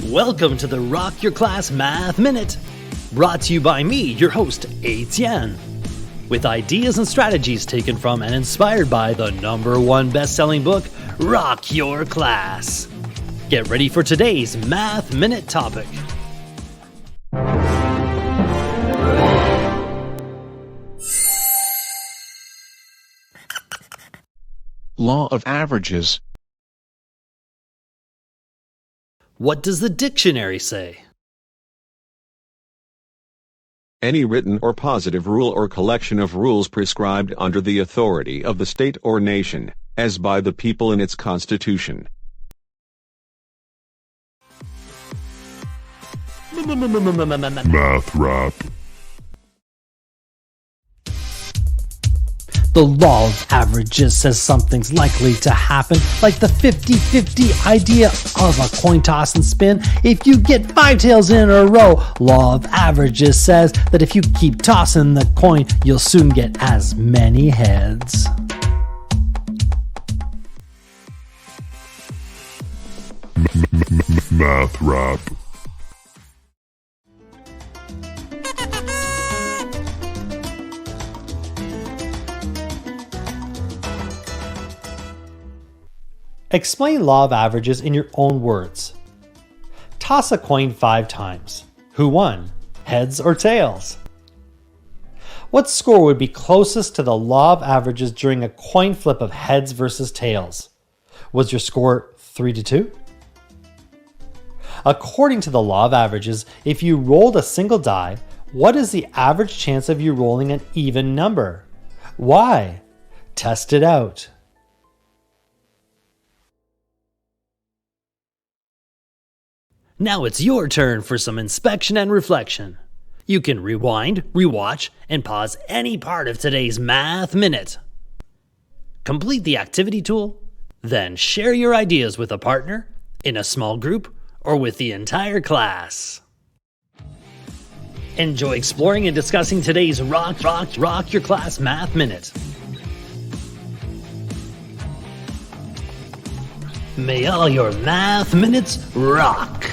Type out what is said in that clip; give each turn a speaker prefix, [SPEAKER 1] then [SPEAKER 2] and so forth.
[SPEAKER 1] Welcome to the Rock Your Class Math Minute, brought to you by me, your host, Etienne, with ideas and strategies taken from and inspired by the #1 best-selling book, Rock Your Class. Get ready for today's Math Minute topic.
[SPEAKER 2] Law of averages.
[SPEAKER 1] What does the dictionary say?
[SPEAKER 3] Any written or positive rule or collection of rules prescribed under the authority of the state or nation, as by the people in its constitution.
[SPEAKER 4] Math rap.
[SPEAKER 1] The law of averages says something's likely to happen, like the 50-50 idea of a coin toss and spin. If you get 5 tails in a row, law of averages says that if you keep tossing the coin, you'll soon get as many heads.
[SPEAKER 4] Math rap.
[SPEAKER 1] Explain law of averages in your own words. Toss a coin 5 times. Who won? Heads or tails? What score would be closest to the law of averages during a coin flip of heads versus tails? Was your score 3-2? According to the law of averages, if you rolled a single die, what is the average chance of you rolling an even number? Why? Test it out. Now it's your turn for some inspection and reflection. You can rewind, rewatch, and pause any part of today's Math Minute. Complete the activity tool, then share your ideas with a partner, in a small group, or with the entire class. Enjoy exploring and discussing today's Rock Your Class Math Minute. May all your math minutes rock!